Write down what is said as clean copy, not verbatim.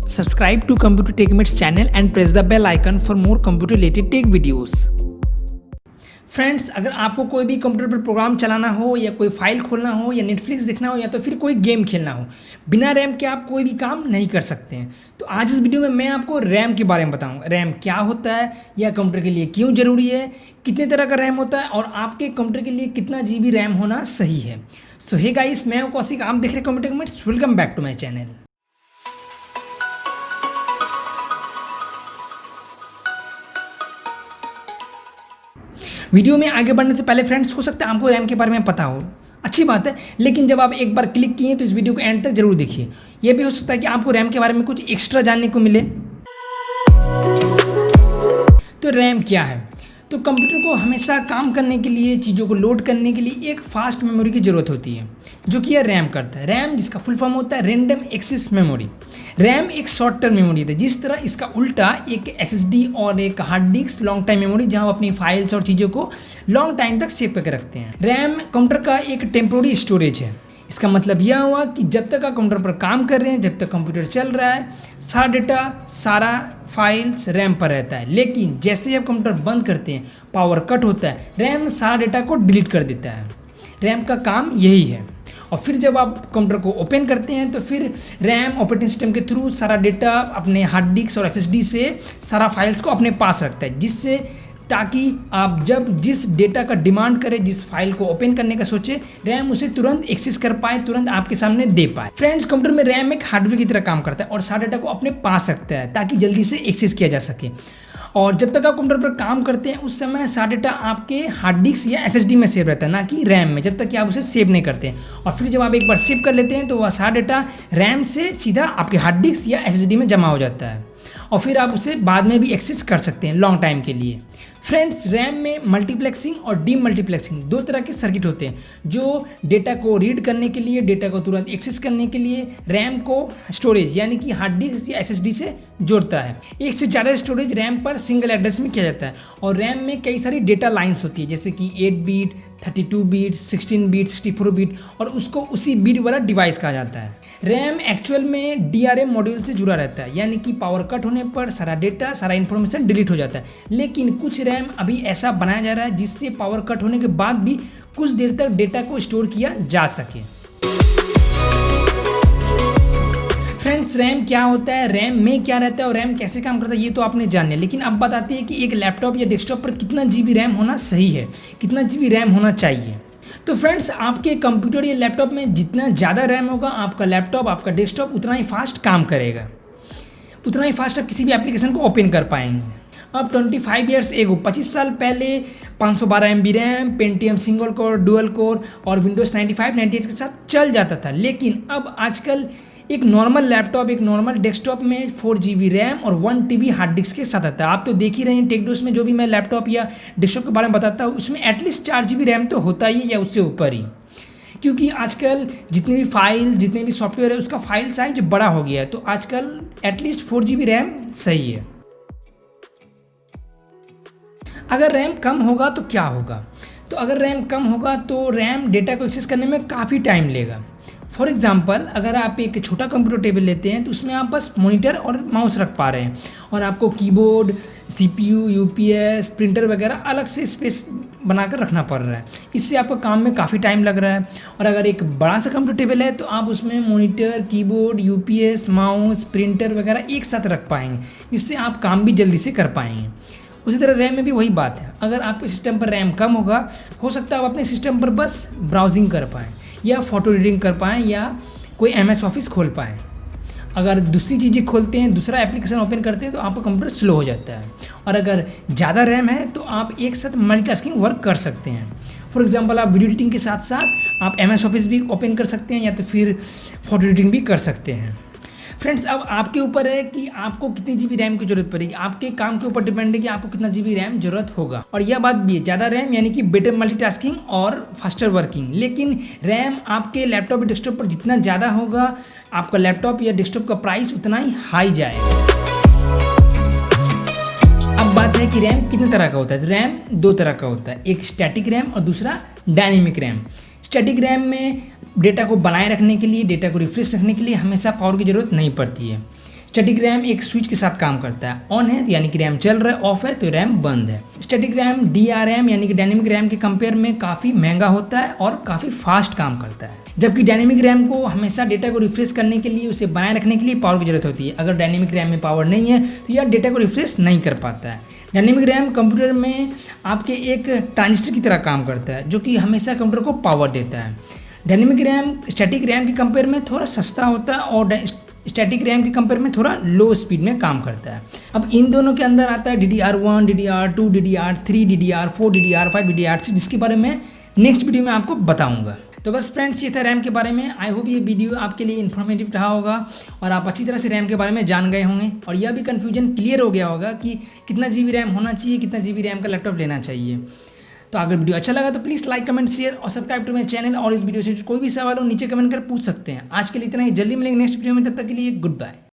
Subscribe to Computer Tech Mates channel and press the bell icon for more computer related tech videos. Friends, अगर आपको कोई भी computer पर programme चलाना हो या कोई फाइल खोलना हो या नेटफ्लिक्स देखना हो या तो फिर कोई गेम खेलना हो, बिना रैम के आप कोई भी काम नहीं कर सकते हैं। तो आज इस वीडियो में मैं आपको रैम के बारे में बताऊंगा। रैम क्या होता है या कंप्यूटर के लिए क्यों ज़रूरी है, कितने तरह का रैम होता है और आपके कंप्यूटर के लिए कितना GB रैम होना सही है। सो हे गाइस, मैं हूं कौशिक, आप देख रहे हैं computer tech mates. Welcome back to my channel. Video में आगे बढ़ने से पहले फ्रेंड्स, हो सकता है आपको रैम के बारे में पता हो, अच्छी बात है, लेकिन जब आप एक बार क्लिक किए तो इस वीडियो को एंड तक जरूर देखिए। यह भी हो सकता है कि आपको रैम के बारे में कुछ एक्स्ट्रा जानने को मिले। तो रैम क्या है? तो कंप्यूटर को हमेशा काम करने के लिए, चीज़ों को लोड करने के लिए एक फास्ट मेमोरी की ज़रूरत होती है, जो कि यह रैम करता है। रैम जिसका फुल फॉर्म होता है रैंडम एक्सेस मेमोरी। रैम एक शॉर्ट टर्म मेमोरी है, जिस तरह इसका उल्टा एक SSD और एक hard disk long time memory, जहां अपनी फाइल्स और चीज़ों को लॉन्ग टाइम तक सेव करके रखते हैं। रैम कंप्यूटर का एक टेम्पोररी स्टोरेज है। इसका मतलब यह हुआ कि जब तक आप कंप्यूटर पर काम कर रहे हैं, जब तक कंप्यूटर चल रहा है, सारा डेटा, सारा फाइल्स रैम पर रहता है। लेकिन जैसे ही आप कंप्यूटर बंद करते हैं, पावर कट होता है, रैम सारा डेटा को डिलीट कर देता है। रैम का काम यही है। और फिर जब आप कंप्यूटर को ओपन करते हैं तो फिर रैम ऑपरेटिंग सिस्टम के थ्रू सारा डेटा अपने हार्ड डिस्क और SSD से सारा फाइल्स को अपने पास रखता है, जिससे ताकि आप जब जिस डेटा का डिमांड करें, जिस फाइल को ओपन करने का सोचे, रैम उसे तुरंत एक्सेस कर पाए, तुरंत आपके सामने दे पाए। फ्रेंड्स, कंप्यूटर में रैम एक हार्डवेयर की तरह काम करता है और सारा डेटा को अपने पास रखता है ताकि जल्दी से एक्सेस किया जा सके। और जब तक आप कंप्यूटर पर काम करते हैं, उस समय सारा डेटा आपके हार्ड डिस्क या SSD में सेव रहता है, ना कि रैम में, जब तक कि आप उसे सेव नहीं करते हैं। और फिर जब आप एक बार सेव कर लेते हैं तो वह सारा डेटा रैम से सीधा आपके हार्ड डिस्क या SSD में जमा हो जाता है और फिर आप उसे बाद में भी एक्सेस कर सकते हैं लॉन्ग टाइम के लिए। फ्रेंड्स, रैम में मल्टीप्लेक्सिंग और डीमल्टीप्लेक्सिंग दो तरह के सर्किट होते हैं, जो डेटा को रीड करने के लिए, डेटा को तुरंत एक्सेस करने के लिए रैम को स्टोरेज यानी कि हार्ड डिस्क या SSD से जोड़ता है। एक से ज़्यादा स्टोरेज रैम पर सिंगल एड्रेस में किया जाता है। और रैम में कई सारी डेटा लाइन्स होती है, जैसे कि 8 बीट, 32 बीट, 16 बीट, 64 बीट, और उसको उसी बीट वाला डिवाइस कहा जाता है। रैम एक्चुअल में DRAM मॉड्यूल से जुड़ा रहता है, यानी कि पावर कट होने पर सारा डेटा, सारा इन्फॉर्मेशन डिलीट हो जाता है। लेकिन कुछ रैम अभी ऐसा बनाया जा रहा है जिससे पावर कट होने के बाद भी कुछ देर तक डेटा को स्टोर किया जा सके। फ्रेंड्स, रैम क्या होता है, रैम में क्या रहता है और रैम कैसे काम करता है, ये तो आपने जान लिया। लेकिन अब बताते हैं कि एक लैपटॉप या डेस्कटॉप पर कितना GB रैम होना सही है, कितना GB रैम होना चाहिए। तो फ्रेंड्स, आपके कंप्यूटर या लैपटॉप में जितना ज़्यादा रैम होगा, आपका लैपटॉप, आपका डेस्कटॉप उतना ही फास्ट काम करेगा, उतना ही फास्ट आप किसी भी एप्लीकेशन को ओपन कर पाएंगे। अब 25 ईयर्स एगो, 25 साल पहले 512 MB RAM, Pentium single core, dual core और विंडोज़ 95, 98 के साथ चल जाता था। लेकिन अब आजकल एक नॉर्मल लैपटॉप, एक नॉर्मल डेस्कटॉप में 4 GB रैम और 1 TB हार्ड डिस्क के साथ आता है। आप तो देख ही रहे हैं, टेकडोस में जो भी मैं लैपटॉप या डेस्कटॉप के बारे में बताता हूँ, उसमें एटलीस्ट 4 GB रैम तो होता ही है या उससे ऊपर ही, क्योंकि आजकल जितनी भी फाइल, जितने भी सॉफ्टवेयर है, उसका फाइल साइज बड़ा हो गया है। तो आजकल एटलीस्ट 4 GB रैम सही है। अगर रैम कम होगा तो क्या होगा? तो अगर रैम कम होगा तो रैम डेटा को एक्सेस करने में काफ़ी टाइम लेगा। फॉर एग्जांपल, अगर आप एक छोटा कंप्यूटर टेबल लेते हैं तो उसमें आप बस मॉनिटर और माउस रख पा रहे हैं और आपको कीबोर्ड, CPU, UPS, प्रिंटर वगैरह अलग से स्पेस बनाकर रखना पड़ रहा है। इससे आपको काम में काफ़ी टाइम लग रहा है। और अगर एक बड़ा सा कंप्यूटर टेबल है तो आप उसमें monitor, keyboard, UPS, mouse, printer वगैरह एक साथ रख पाएंगे, जिससे आप काम भी जल्दी से कर पाएंगे। उसी तरह रैम में भी वही बात है। अगर आपके सिस्टम पर रैम कम होगा, हो सकता है आप अपने सिस्टम पर बस ब्राउजिंग कर पाएँ या फ़ोटो रीडिंग कर पाएँ या कोई MS ऑफिस खोल पाएँ। अगर दूसरी चीज़ें खोलते हैं, दूसरा एप्लीकेशन ओपन करते हैं, तो आपका कंप्यूटर स्लो हो जाता है। और अगर ज़्यादा रैम है तो आप एक साथ मल्टीटास्किंग वर्क कर सकते हैं। फॉर एग्जांपल, आप वीडियो एडिटिंग के साथ साथ आप MS ऑफिस भी ओपन कर सकते हैं या तो फिर फ़ोटो एडिटिंग भी कर सकते हैं। फ्रेंड्स, अब आपके ऊपर है कि आपको कितनी GB रैम की ज़रूरत पड़ेगी। आपके काम के ऊपर डिपेंड है कि आपको कितना GB रैम ज़रूरत होगा। और यह बात भी है, ज़्यादा रैम यानी कि बेटर मल्टीटास्किंग और फास्टर वर्किंग। लेकिन रैम आपके लैपटॉप या डेस्कटॉप पर जितना ज़्यादा होगा, आपका लैपटॉप या डेस्कटॉप का प्राइस उतना ही हाई जाएगा। अब बात है कि रैम कितने तरह का होता है। तो रैम दो तरह का होता है, एक स्टैटिक रैम और दूसरा डायनेमिक रैम। स्टैटिक रैम में डेटा को बनाए रखने के लिए, डेटा को रिफ्रेश रखने के लिए हमेशा पावर की ज़रूरत नहीं पड़ती है। स्टैटिक रैम एक स्विच के साथ काम करता है, ऑन है तो यानी कि रैम चल रहा है, ऑफ है तो रैम बंद है। स्टैटिक रैम DRM यानी कि डायनेमिक रैम के कंपेयर में काफ़ी महंगा होता है और काफ़ी फास्ट काम करता है, जबकि डायनेमिक रैम को हमेशा डेटा को रिफ्रेश करने के लिए, उसे बनाए रखने के लिए पावर की जरूरत होती है। अगर डायनेमिक रैम में पावर नहीं है तो यह डेटा को रिफ्रेश नहीं कर पाता है। डायनेमिक रैम कंप्यूटर में आपके एक ट्रांजिस्टर की तरह काम करता है, जो कि हमेशा कंप्यूटर को पावर देता है। डायनेमिक रैम स्टैटिक रैम के कंपेयर में थोड़ा सस्ता होता है और स्टैटिक रैम के कंपेयर में थोड़ा लो स्पीड में काम करता है। अब इन दोनों के अंदर आता है DDR1, DDR2, DDR3, DDR4, DDR5, DDR6, जिसके बारे में नेक्स्ट वीडियो में आपको बताऊंगा। तो बस फ्रेंड्स, ये था रैम के बारे में। आई होप ये वीडियो आपके लिए इन्फॉर्मेटिव रहा होगा और आप अच्छी तरह से रैम के बारे में जान गए होंगे और यह भी कन्फ्यूजन क्लियर हो गया होगा कि कितना GB रैम होना चाहिए, कितना GB रैम का लैपटॉप लेना चाहिए। तो अगर वीडियो अच्छा लगा तो प्लीज़ लाइक, कमेंट, शेयर और सब्सक्राइब टू माई चैनल। और इस वीडियो से कोई भी सवाल हो नीचे कमेंट कर पूछ सकते हैं। आज के लिए इतना ही, जल्दी मिलेंगे नेक्स्ट वीडियो में, तब तक के लिए गुड बाय।